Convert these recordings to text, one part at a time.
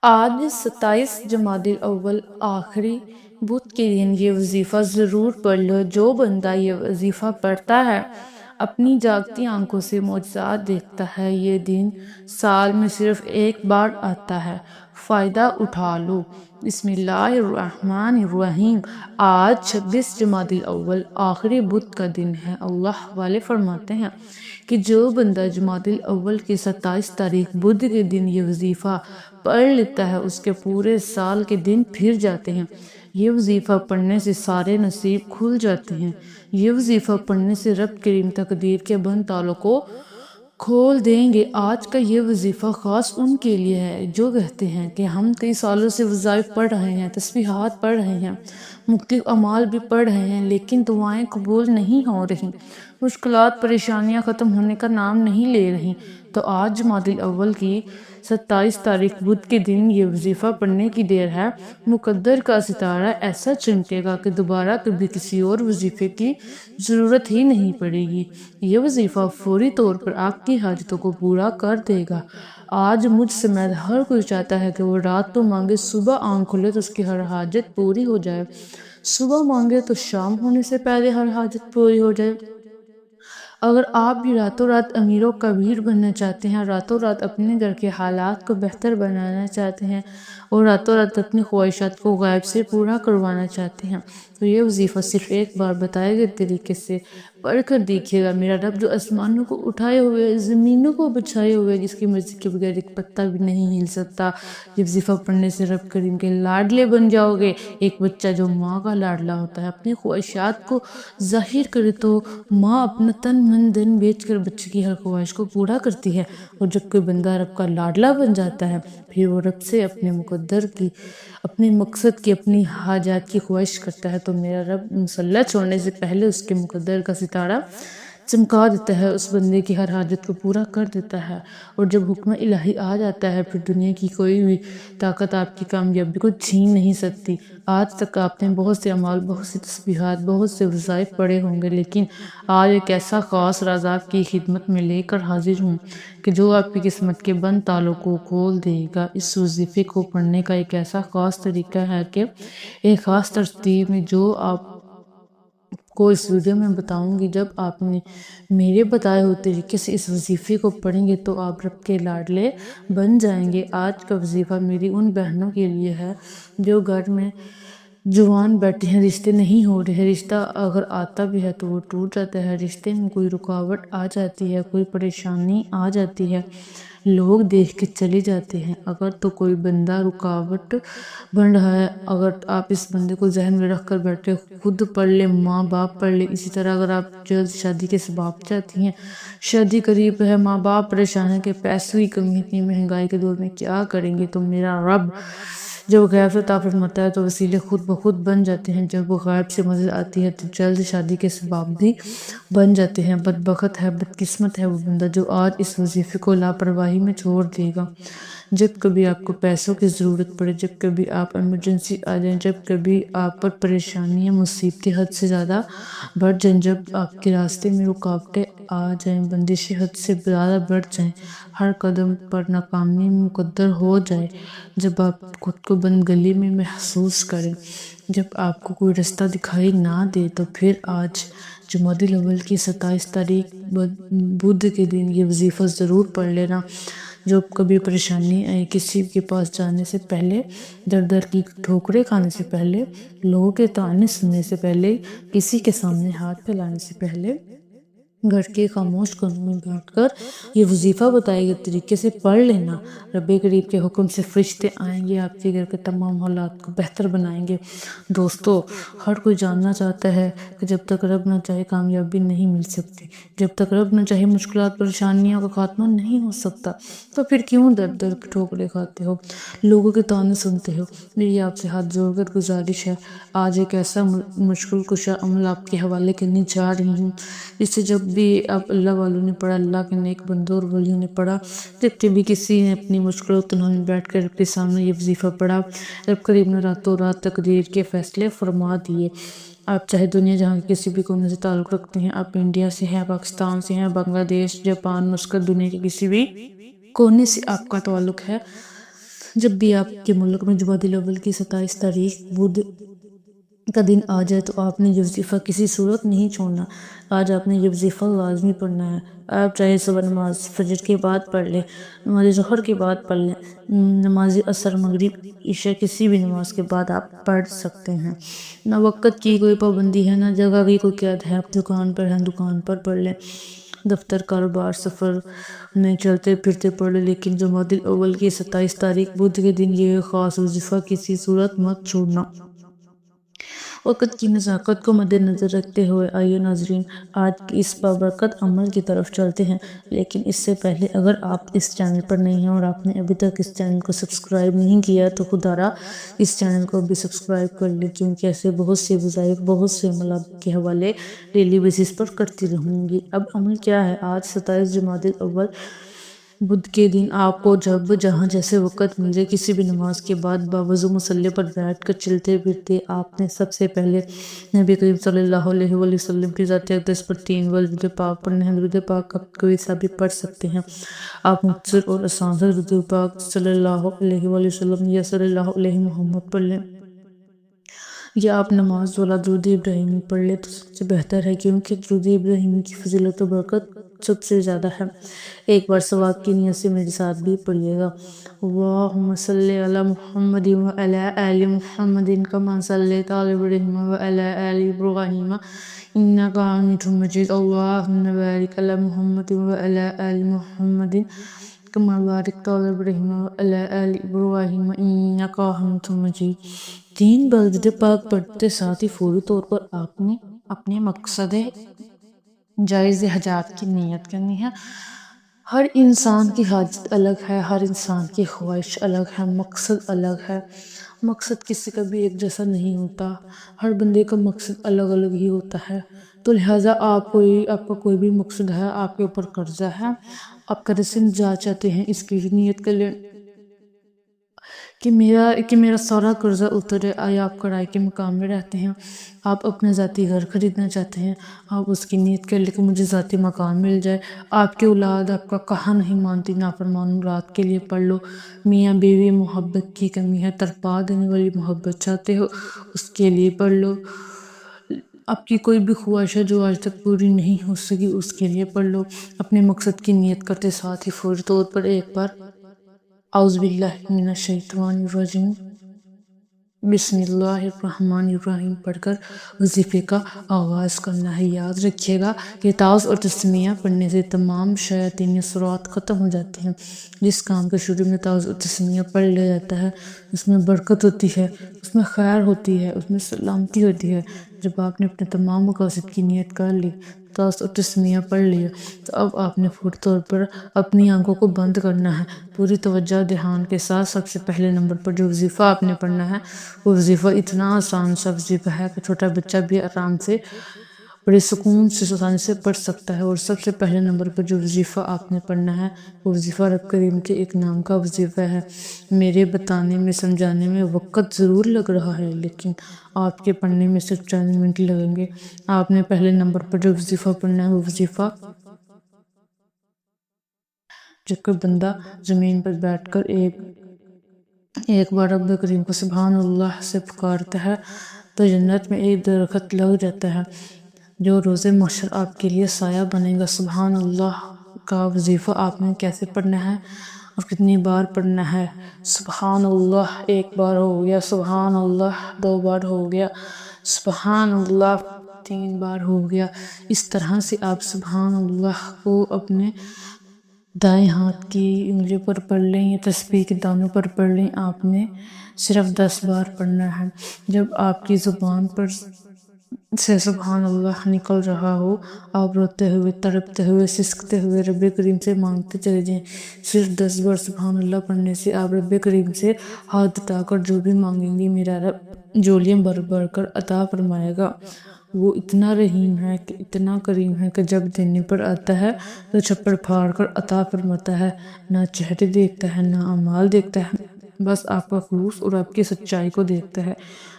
آج 27 جمادی الاول آخری بدھ کے دن یہ وظیفہ ضرور پڑھ لو۔ جو بندہ یہ وظیفہ پڑھتا ہے اپنی جاگتی آنکھوں سے معجزات دیکھتا ہے۔ یہ دن سال میں صرف ایک بار آتا ہے، فائدہ اٹھا لو۔ بسم اللہ الرحمن الرحیم۔ آج 26 جمادی الاول آخری بدھ کا دن ہے۔ اللہ والے فرماتے ہیں کہ جو بندہ جمادی الاول کی 27 تاریخ بدھ کے دن یہ وظیفہ پڑھ لیتا ہے اس کے پورے سال کے دن پھر جاتے ہیں۔ یہ وظیفہ پڑھنے سے سارے نصیب کھل جاتے ہیں۔ یہ وظیفہ پڑھنے سے رب کریم تقدیر کے بند تالوں کو کھول دیں گے۔ آج کا یہ وظیفہ خاص ان کے لیے ہے جو کہتے ہیں کہ ہم کئی سالوں سے وظائف پڑھ رہے ہیں، تسبیحات پڑھ رہے ہیں، مختلف اعمال بھی پڑھ رہے ہیں، لیکن دعائیں قبول نہیں ہو رہی، مشکلات پریشانیاں ختم ہونے کا نام نہیں لے رہی۔ تو آج جمادی الاول کی 27 تاریخ بدھ کے دن یہ وظیفہ پڑھنے کی دیر ہے۔ مقدر کا ستارہ ایسا چمکے گا کہ دوبارہ کبھی کسی اور وظیفے کی ضرورت ہی نہیں پڑے گی۔ یہ وظیفہ فوری طور پر آپ کی حاجتوں کو پورا کر دے گا۔ آج مجھ سمیت ہر کوئی چاہتا ہے کہ وہ رات تو مانگے، صبح آنکھ کھلے تو اس کی ہر حاجت پوری ہو جائے، صبح مانگے تو شام ہونے سے پہلے ہر حاجت پوری ہو جائے۔ اگر آپ بھی راتوں رات امیر و کبیر بننا چاہتے ہیں، راتوں رات اپنے گھر کے حالات کو بہتر بنانا چاہتے ہیں اور راتوں رات اپنی خواہشات کو غیب سے پورا کروانا چاہتے ہیں، تو یہ وظیفہ صرف ایک بار بتائے گئے طریقے سے پڑھ کر دیکھیے گا۔ میرا رب جو آسمانوں کو اٹھائے ہوئے، زمینوں کو بچھائے ہوئے، جس کی مرضی کے بغیر ایک پتہ بھی نہیں ہل سکتا۔ یہ وظیفہ پڑھنے سے رب کریم کے لاڈلے بن جاؤ گے۔ ایک بچہ جو ماں کا لاڈلا ہوتا ہے اپنی خواہشات کو ظاہر کرے تو ماں اپنا تن من دن بیچ کر بچے کی ہر خواہش کو پورا کرتی ہے، اور جب کوئی بندہ رب کا لاڈلا بن جاتا ہے پھر وہ رب سے اپنے مقدر کی، اپنے مقصد کی، اپنی حاجات کی خواہش کرتا ہے تو میرا رب مصلی چھوڑنے سے پہلے اس کے مقدر کا ستارہ چمکا دیتا ہے، اس بندے کی ہر حاجت کو پورا کر دیتا ہے۔ اور جب حکم الہی آ جاتا ہے پھر دنیا کی کوئی بھی طاقت آپ کی کامیابی کو چھین نہیں سکتی۔ آج تک آپ نے بہت سے اعمال، بہت سی تسبیحات، بہت سے وظائف پڑھے ہوں گے، لیکن آج ایک ایسا خاص راز آپ کی خدمت میں لے کر حاضر ہوں کہ جو آپ کی قسمت کے بند تالوں کو کھول دے گا۔ اس وظیفے کو پڑھنے کا ایک ایسا خاص طریقہ ہے کہ ایک خاص ترتیب میں جو آپ کو اس ویڈیو میں بتاؤں گی۔ جب آپ نے میرے بتائے ہوئے طریقے سے اس وظیفے کو پڑھیں گے تو آپ رب کے لاڈلے بن جائیں گے۔ آج کا وظیفہ میری ان بہنوں کے لیے ہے جو گھر میں جوان بیٹھے ہیں، رشتے نہیں ہو رہے، رشتہ اگر آتا بھی ہے تو وہ ٹوٹ جاتا ہے، رشتے میں کوئی رکاوٹ آ جاتی ہے، کوئی پریشانی آ جاتی ہے، لوگ دیکھ کے چلے جاتے ہیں۔ اگر تو کوئی بندہ رکاوٹ بن رہا ہے، اگر آپ اس بندے کو ذہن میں رکھ کر بیٹھے، خود پڑھ لے، ماں باپ پڑھ لے۔ اسی طرح اگر آپ جلد شادی کے اسباب چاہتی ہیں، شادی قریب ہے، ماں باپ پریشان ہے کہ پیسوں کی کمی، اتنی مہنگائی کے دور میں کیا کریں گے، تو میرا رب جب غیب سے عطا فرماتا ہے تو وسیلے خود بخود بن جاتے ہیں۔ جب وہ غیب سے مدد آتی ہے تو جلد شادی کے اسباب بھی بن جاتے ہیں۔ بدبخت ہے، بدقسمت ہے وہ بندہ جو آج اس وظیفے کو لاپرواہی میں چھوڑ دے گا۔ جب کبھی آپ کو پیسوں کی ضرورت پڑے، جب کبھی آپ ایمرجنسی آ جائیں، جب کبھی آپ پر پریشانیاں، مصیبتیں حد سے زیادہ بڑھ جائیں، جب آپ کے راستے میں رکاوٹیں آ جائیں، بندشیں حد سے زیادہ بڑھ جائیں، ہر قدم پر ناکامی مقدر ہو جائے، جب آپ خود کو بند گلی میں محسوس کریں، جب آپ کو کوئی رستہ دکھائی نہ دے، تو پھر آج جمادی الاول کی 27 تاریخ بدھ کے دن یہ وظیفہ ضرور پڑھ لینا۔ جو کبھی پریشانی آئے، کسی کے پاس جانے سے پہلے، در در کی ٹھوکریں کھانے سے پہلے، لوگوں کے طعنے سننے سے پہلے، کسی کے سامنے ہاتھ پھیلانے سے پہلے، گھر کے خاموش کونے میں بیٹھ کر یہ وظیفہ بتائے گئے طریقے سے پڑھ لینا۔ رب کریم کے حکم سے فرشتے آئیں گے، آپ کے گھر کے تمام حالات کو بہتر بنائیں گے۔ دوستو، ہر کوئی جاننا چاہتا ہے کہ جب تک رب نہ چاہے کامیابی نہیں مل سکتی، جب تک رب نہ چاہے مشکلات پریشانیوں کا خاتمہ نہیں ہو سکتا، تو پھر کیوں در در کی ٹھوکریں کھاتے ہو، لوگوں کے طعنے سنتے ہو؟ میری آپ سے ہاتھ جوڑ کر گزارش ہے، آج ایک ایسا مشکل کشا عمل آپ کے حوالے کرنے جا رہی ہوں جسے جب بھی آپ اللہ والوں نے پڑھا، اللہ کے نیک بندوں اور ولیوں نے پڑھا، جب بھی کسی نے اپنی مشکل و تنہائی میں بیٹھ کر رب کے سامنے یہ وظیفہ پڑھا، رب کریم نے راتوں رات تقدیر کے فیصلے فرما دیے۔ آپ چاہے دنیا جہاں کے کسی بھی کونے سے تعلق رکھتے ہیں، آپ انڈیا سے ہیں، پاکستان سے ہیں، بنگلہ دیش، جاپان، مسقط، دنیا کے کسی بھی کونے سے آپ کا تعلق ہے، جب بھی آپ کے ملک میں جمادی الاول کی 27 تاریخ بدھ کا دن آ جائے تو آپ نے یہ وظیفہ کسی صورت نہیں چھوڑنا۔ آج آپ نے یہ وظیفہ لازمی پڑھنا ہے۔ آپ چاہے صبح نماز فجر کے بعد پڑھ لیں، نماز ظہر کے بعد پڑھ لیں، نماز عصر مغرب عشاء کسی بھی نماز کے بعد آپ پڑھ سکتے ہیں۔ نہ وقت کی کوئی پابندی ہے، نہ جگہ کی کوئی قید ہے۔ آپ دکان پر ہیں، دکان پر پڑھ لیں، دفتر کاروبار سفر میں چلتے پھرتے پڑھ لیں، لیکن جمادی الاول کی 27 تاریخ بدھ کے دن یہ خاص وظیفہ کسی صورت مت چھوڑنا۔ وقت کی نزاکت کو مد نظر رکھتے ہوئے آئیے ناظرین آج کی اس بابرکت عمل کی طرف چلتے ہیں، لیکن اس سے پہلے اگر آپ اس چینل پر نہیں ہیں اور آپ نے ابھی تک اس چینل کو سبسکرائب نہیں کیا تو خدارا اس چینل کو بھی سبسکرائب کر لیں، کیونکہ ایسے بہت سے وظائف بہت سے ملابر کے حوالے ڈیلی بیسس پر کرتی رہوں گی۔ اب عمل کیا ہے؟ آج 27 جمادی الاول بدھ کے دن آپ کو جب جہاں جیسے وقت مل جائے کسی بھی نماز کے بعد باوضو مصلی پر بیٹھ کر چلتے پھرتے آپ نے سب سے پہلے نبی کریم صلی اللہ علیہ وآلہ وسلم کی ذات اقدس پر 3 بار درود پاک پڑھنا ہے۔ درود پاک آپ کوئی سا بھی پڑھ سکتے ہیں، آپ مختصر اور آسان سے درود پاک صلی اللہ علیہ وآلہ وسلم یا صلی اللہ علیہ محمد پڑھ لیں، یا آپ نماز والا درود ابراہیمی پڑھ لیں تو سب سے بہتر ہے، کیونکہ درود ابراہیمی کی فضیلت و برکت سب سے زیادہ ہے۔ ایک بار ثواب کی نیت سے میرے ساتھ بھی پڑھیے گا۔ اللہم صلی علی محمد وعلی آل محمد کما صلیت علی ابراہیم وعلی آل ابراہیم انک حمید مجید۔ اللہم بارک علی محمد وعلی آل محمد کما بارکت علی ابراہیم وعلی آل ابراہیم انک حمید مجید۔ 3 بار درود پاک پڑھتے ساتھ ہی فوری طور پر آپ نے اپنے مقصد جائز حاجات کی نیت کرنی ہے۔ ہر انسان کی حاجت الگ ہے، ہر انسان کی خواہش الگ ہے، مقصد الگ ہے۔ مقصد کسی کا بھی ایک جیسا نہیں ہوتا، ہر بندے کا مقصد الگ الگ ہی ہوتا ہے۔ تو لہٰذا آپ کا کوئی بھی مقصد ہے، آپ کے اوپر قرضہ ہے، آپ قرض سے نجات چاہتے ہیں، اس کی نیت کر لیں کہ میرا سارا قرضہ اترے۔ یا آپ کرائے کے مقام میں رہتے ہیں، آپ اپنا ذاتی گھر خریدنا چاہتے ہیں، آپ اس کی نیت کر لیں کہ مجھے ذاتی مکان مل جائے۔ آپ کی اولاد آپ کا کہا نہیں مانتی، نافرمان اولاد کے لیے پڑھ لو۔ میاں بیوی محبت کی کمی ہے، تڑپا دینے والی محبت چاہتے ہو، اس کے لیے پڑھ لو۔ آپ کی کوئی بھی خواہش ہے جو آج تک پوری نہیں ہو سکی، اس کے لیے پڑھ لو۔ اپنے مقصد کی نیت کرتے ساتھ ہی فوری طور پر ایک بار اعوذ باللہ من الشیطان الرجیم بسم اللہ الرحمن الرحیم پڑھ کر وظیفے کا آغاز کرنا ہے۔ یاد رکھیے گا کہ تعوذ اور تسمیہ پڑھنے سے تمام شیاطینی اثرات ختم ہو جاتے ہیں۔ جس کام کے شروع میں تعوذ اور تسمیہ پڑھ لیا جاتا ہے اس میں برکت ہوتی ہے، اس میں خیر ہوتی ہے، اس میں سلامتی ہوتی ہے۔ جب آپ نے اپنے تمام مقاصد کی نیت کر لی، تعوذ اور تسمیہ پڑھ لیا، تو اب آپ نے فوری طور پر اپنی آنکھوں کو بند کرنا ہے۔ پوری توجہ دھیان کے ساتھ سب سے پہلے نمبر پر جو وظیفہ آپ نے پڑھنا ہے وہ وظیفہ اتنا آسان سا وظیفہ ہے کہ چھوٹا بچہ بھی آرام سے بڑے سکون سے آسانی سے پڑھ سکتا ہے۔ اور سب سے پہلے نمبر پر جو وظیفہ آپ نے پڑھنا ہے وہ وظیفہ رب کریم کے ایک نام کا وظیفہ ہے۔ میرے بتانے میں سمجھانے میں وقت ضرور لگ رہا ہے، لیکن آپ کے پڑھنے میں صرف چند منٹ لگیں گے۔ آپ نے پہلے نمبر پر جو وظیفہ پڑھنا ہے وہ وظیفہ جب کوئی بندہ زمین پر بیٹھ کر ایک بار رب کریم کو سبحان اللہ سے پکارتا ہے تو جنت میں ایک درخت لگ جاتا ہے جو روز محشر آپ کے لیے سایہ بنے گا۔ سبحان اللہ کا وظیفہ آپ نے کیسے پڑھنا ہے اور کتنی بار پڑھنا ہے؟ سبحان اللہ 1 بار ہو گیا، سبحان اللہ 2 بار ہو گیا، سبحان اللہ 3 بار ہو گیا۔ اس طرح سے آپ سبحان اللہ کو اپنے دائیں ہاتھ کی انگلیوں پر پڑھ لیں یا تسبیح کے دانوں پر پڑھ لیں۔ آپ نے صرف 10 بار پڑھنا ہے۔ جب آپ کی زبان پر سے سبحان اللہ نکل رہا ہو، آپ روتے ہوئے، تڑپتے ہوئے، سسکتے ہوئے رب کریم سے مانگتے چلے جائیں۔ صرف 10 بار سبحان اللہ پڑھنے سے آپ رب کریم سے ہاتھ اٹھا کر جو بھی مانگیں گے میرا رب جولیاں بھر بھر کر عطا فرمائے گا۔ وہ اتنا رحیم ہے کہ اتنا کریم ہے کہ جب دینے پر آتا ہے تو چھپڑ پھاڑ کر عطا فرماتا ہے۔ نہ چہرے دیکھتا ہے، نہ اعمال دیکھتا ہے، بس آپ کا خلوص اور آپ کی سچائی کو دیکھتا ہے۔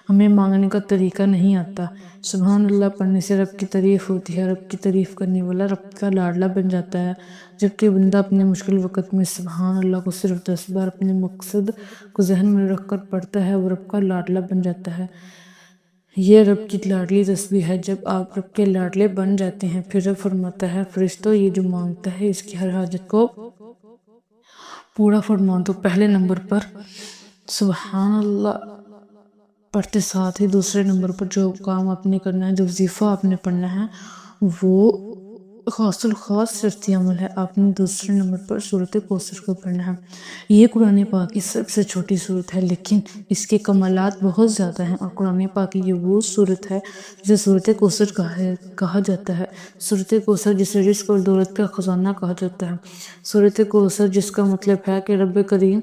ہمیں مانگنے کا طریقہ نہیں آتا۔ سبحان اللہ پڑھنے سے رب کی تعریف ہوتی ہے، رب کی تعریف کرنے والا رب کا لاڈلا بن جاتا ہے۔ جبکہ بندہ اپنے مشکل وقت میں سبحان اللہ کو صرف 10 بار اپنے مقصد کو ذہن میں رکھ کر پڑھتا ہے، وہ رب کا لاڈلا بن جاتا ہے۔ یہ رب کی لاڈلی تسبیح ہے۔ جب آپ رب کے لاڈلے بن جاتے ہیں پھر رب فرماتا ہے فرشتوں یہ جو مانگتا ہے اس کی ہر حاجت کو پورا فرما دو۔ پہلے نمبر پر سبحان اللہ پڑھتے ساتھ ہی دوسرے نمبر پر جو کام آپ نے کرنا ہے، جو وظیفہ آپ نے پڑھنا ہے وہ خاص الخاص شرطی عمل ہے۔ آپ نے دوسرے نمبر پر سورۃ کوثر کو پڑھنا ہے۔ یہ قرآن پاک کی سب سے چھوٹی سورت ہے لیکن اس کے کمالات بہت زیادہ ہیں، اور قرآن پاک کی یہ وہ سورت ہے جسے سورۃ کوثر کہا جاتا ہے۔ سورۃ کوثر جسے رزق اور دولت کا خزانہ کہا جاتا ہے۔ سورۃ کوثر جس کا مطلب ہے کہ رب کریم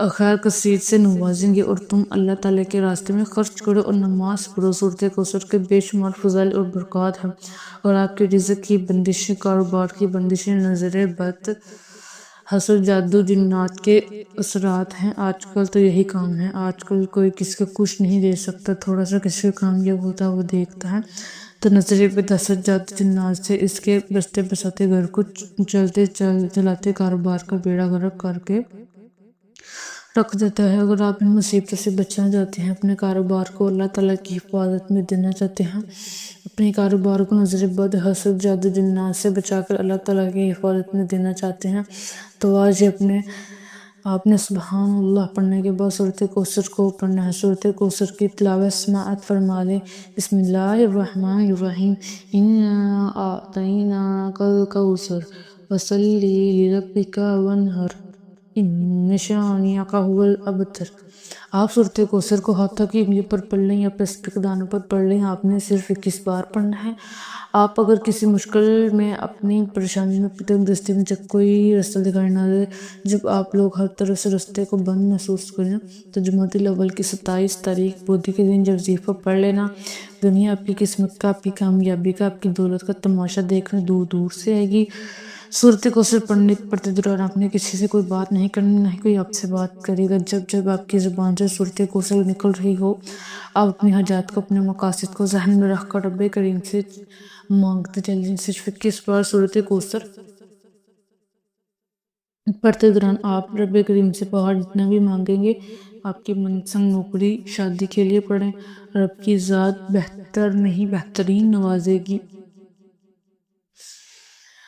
خیر کثیر سے نوازیں گے اور تم اللہ تعالیٰ کے راستے میں خرچ کرو اور نماز پڑھو۔ سورۃ کوثر کے بے شمار فضائل اور برکات ہیں، اور آپ کے رزق کی بندشیں، کاروبار کی بندشیں، نظر بد، حسد، جادو، جنات کے اثرات ہیں۔ آج کل تو یہی کام ہے۔ آج کل کوئی کسی کو کچھ نہیں دے سکتا، تھوڑا سا کسی کا کامیاب ہوتا وہ دیکھتا ہے تو نظر بد، حسد، جادو، جنات سے اس کے بستے بساتے گھر کو چلاتے کاروبار کا بیڑا غرق کر کے رکھ دیتا ہے۔ اگر آپ ان مصیبتوں سے بچنا چاہتے ہیں، اپنے کاروبار کو اللہ تعالیٰ کی حفاظت میں دینا چاہتے ہیں، اپنے کاروبار کو نظر بد، حسد، جادو، جنات سے بچا کر اللہ تعالیٰ کی حفاظت میں دینا چاہتے ہیں، تو آج آپ نے سبحان اللہ پڑھنے کے بعد سورۃ کوثر کو پڑھنا ہے۔ سورۃ کوثر کی تلاوت سماعت فرما لیں۔ بسم اللہ الرحمن الرحیم، انا اعطیناک الکوثر فصلی لربک وانحر ان شانئک ھو الابتر۔ آپ سورۃ کوثر کو ہاتھوں کی انگلی پر پڑھ لیں یا پسپک دانوں پر پڑھ لیں۔ آپ نے صرف 21 بار پڑھنا ہے۔ آپ اگر کسی مشکل میں، اپنی پریشانی میں، تنگ دستی میں، جب کوئی رستہ دکھائی نہ دے، جب آپ لوگ ہر طرف سے رستے کو بند محسوس کریں، تو جمادی الاول کی 27 تاریخ بدھ کے دن جب وظیفہ پڑھ لینا، دنیا آپ کی قسمت کا، آپ کی کامیابی کا، آپ کی دولت کا تماشا دیکھنے دور دور سے آئے گی۔ سورۃ کوثر پڑھتے دوران آپ نے کسی سے کوئی بات نہیں کرنی، نہ ہی کوئی آپ سے بات کرے گا۔ جب آپ کی زبان سے سورۃ کوثر نکل رہی ہو، آپ اپنی حاجات کو، اپنے مقاصد کو ذہن میں رکھ کر رب کریم سے مانگتے چلیں۔ صرف 21 بار سورۃ کوثر پڑھتے دوران آپ رب کریم سے پہاڑ جتنا بھی مانگیں گے۔ آپ کی منپسند نوکری، شادی کے لیے پڑھیں، رب کی ذات بہتر نہیں بہترین نوازے گی۔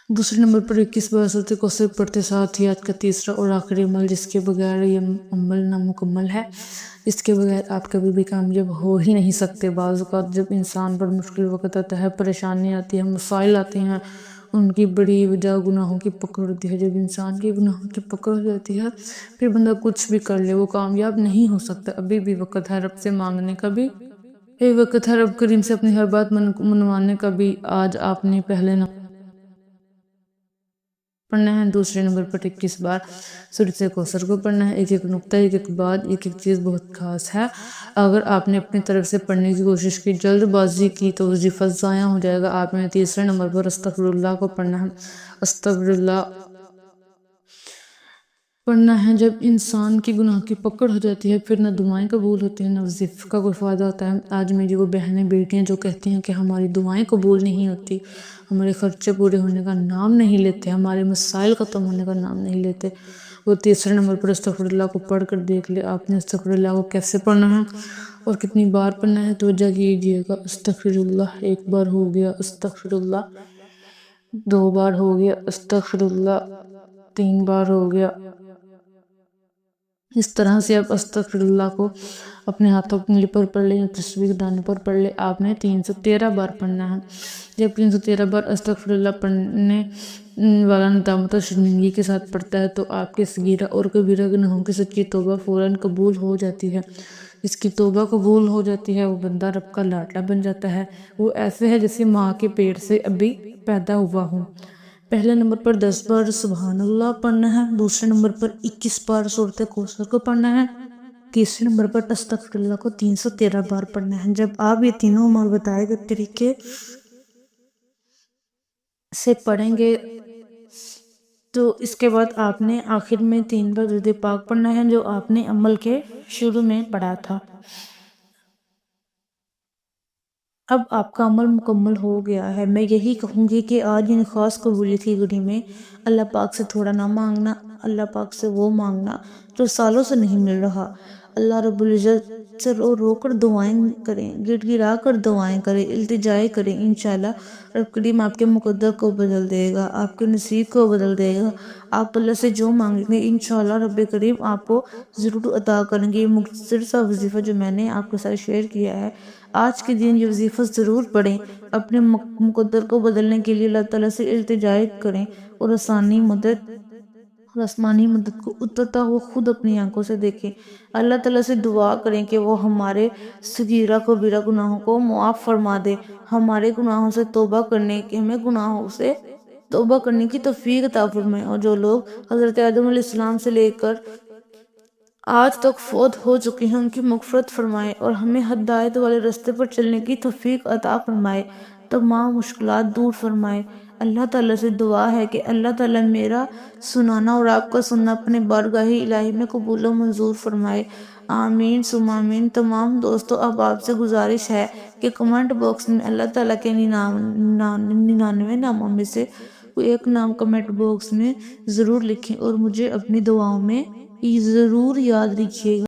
دوسرے نمبر پر 21 بار سورۃ کوثر پڑھتے ساتھ ہی آج کا تیسرا اور آخری عمل، جس کے بغیر یہ عمل نامکمل ہے، اس کے بغیر آپ کبھی بھی کامیاب ہو ہی نہیں سکتے۔ بعض اوقات جب انسان پر مشکل وقت آتا ہے، پریشانی آتی ہے، مسائل آتے ہیں، ان کی بڑی وجہ گناہوں کی پکڑ ہوتی ہے۔ جب انسان کی گناہوں کی پکڑ ہو جاتی ہے پھر بندہ کچھ بھی کر لے وہ کامیاب نہیں ہو سکتا۔ ابھی بھی وقت ہے رب سے مانگنے کا، بھی وقت ہے رب کریم سے اپنی ہر بات منوانے کا بھی۔ آج آپ نے پہلے نمبر پڑھنا ہے، دوسرے نمبر پر 21 بار سورۃ کوثر کو پڑھنا ہے۔ ایک ایک نقطہ، ایک ایک بات، ایک ایک چیز بہت خاص ہے۔ اگر آپ نے اپنی طرف سے پڑھنے کی کوشش کی، جلد بازی کی، تو وظیفہ ضائع ہو جائے گا۔ آپ نے تیسرے نمبر پر استغفر اللہ کو پڑھنا ہے۔ استغفر اللہ پڑھنا ہے۔ جب انسان کی گناہ کی پکڑ ہو جاتی ہے پھر نہ دعائیں قبول ہوتی ہیں، نہ وظیفے کا کوئی فائدہ ہوتا ہے۔ آج میری وہ بہنیں بیٹیاں جو کہتی ہیں کہ ہماری دعائیں قبول نہیں ہوتی، ہمارے خرچے پورے ہونے کا نام نہیں لیتے، ہمارے مسائل ختم ہونے کا نام نہیں لیتے، وہ تیسرے نمبر پر استغفر اللہ کو پڑھ کر دیکھ لے۔ آپ نے استغفر اللہ کو کیسے پڑھنا ہے اور کتنی بار پڑھنا ہے توجہ کیجیے گا۔ استغفر اللہ 1 بار ہو گیا، استغفر اللہ 2 بار ہو گیا، استغفر اللہ 3 بار ہو گیا۔ اس طرح سے آپ استغفر اللہ کو اپنے ہاتھوں کی انگلی پر پڑھ لیں یا تسبیح کے دانے پر پڑھ لیں۔ آپ نے 313 بار پڑھنا ہے۔ جب 313 بار استغفر اللہ پڑھنے والا ندامت اور شرمندگی کے ساتھ پڑھتا ہے تو آپ کے صغیرہ اور کبیرہ گناہوں کی سچی توبہ فوراً قبول ہو جاتی ہے۔ جس کی توبہ قبول ہو جاتی ہے وہ بندہ رب کا لاڈلا بن جاتا ہے۔ وہ ایسے ہے جیسے ماں کے پیٹ سے ابھی پیدا ہوا ہو۔ پہلے نمبر پر 10 بار سبحان اللہ پڑھنا ہے، دوسرے نمبر پر 21 بار سورۃ کوثر کو پڑھنا ہے، تیسرے نمبر پر استغفر اللہ کو 313 بار پڑھنا ہے۔ جب آپ یہ تینوں عمل بتائے گئے طریقے سے پڑھیں گے تو اس کے بعد آپ نے آخر میں 3 بار درود پاک پڑھنا ہے جو آپ نے عمل کے شروع میں پڑھا تھا۔ اب آپ کا عمل مکمل ہو گیا ہے۔ میں یہی کہوں گی کہ آج ان خاص قبولیت کی گھڑی میں اللہ پاک سے تھوڑا نہ مانگنا، اللہ پاک سے وہ مانگنا جو سالوں سے نہیں مل رہا۔ اللہ رب العزت سے رو رو کر دعائیں کریں، گڑ گڑا کر دعائیں کریں، التجائیں کریں۔ انشاءاللہ رب کریم آپ کے مقدر کو بدل دے گا، آپ کے نصیب کو بدل دے گا۔ آپ اللہ سے جو مانگیں گے انشاءاللہ رب کریم آپ کو ضرور عطا کریں گے۔ یہ مختصر سا وظیفہ جو میں نے آپ کے ساتھ شیئر کیا ہے، آج کے دن یہ وظیفہ ضرور پڑھیں، اپنے مقدر کو بدلنے کے لیے اللہ تعالیٰ سے التجائے کریں اور آسمانی مدد کو اترتا ہوا خود اپنی آنکھوں سے دیکھیں۔ اللہ تعالیٰ سے دعا کریں کہ وہ ہمارے صغیرہ کبیرہ گناہوں کو معاف فرما دے، ہمارے گناہوں سے توبہ کرنے کی توفیق عطا فرمائے، اور جو لوگ حضرت آدم علیہ السلام سے لے کر آج تک فوت ہو چکے ہیں ان کی مغفرت فرمائے، اور ہمیں ہدایت والے راستے پر چلنے کی توفیق عطا فرمائے، تمام مشکلات دور فرمائے۔ اللہ تعالیٰ سے دعا ہے کہ اللہ تعالیٰ میرا سنانا اور آپ کا سننا اپنے بارگاہ الہی میں قبول و منظور فرمائے، آمین ثم آمین۔ تمام دوستو اب آپ سے گزارش ہے کہ کمنٹ باکس میں اللہ تعالیٰ کے 99 ناموں میں سے کوئی ایک نام کمنٹ باکس میں ضرور لکھیں اور مجھے اپنی دعاؤں میں ضرور یاد رکھیے گا۔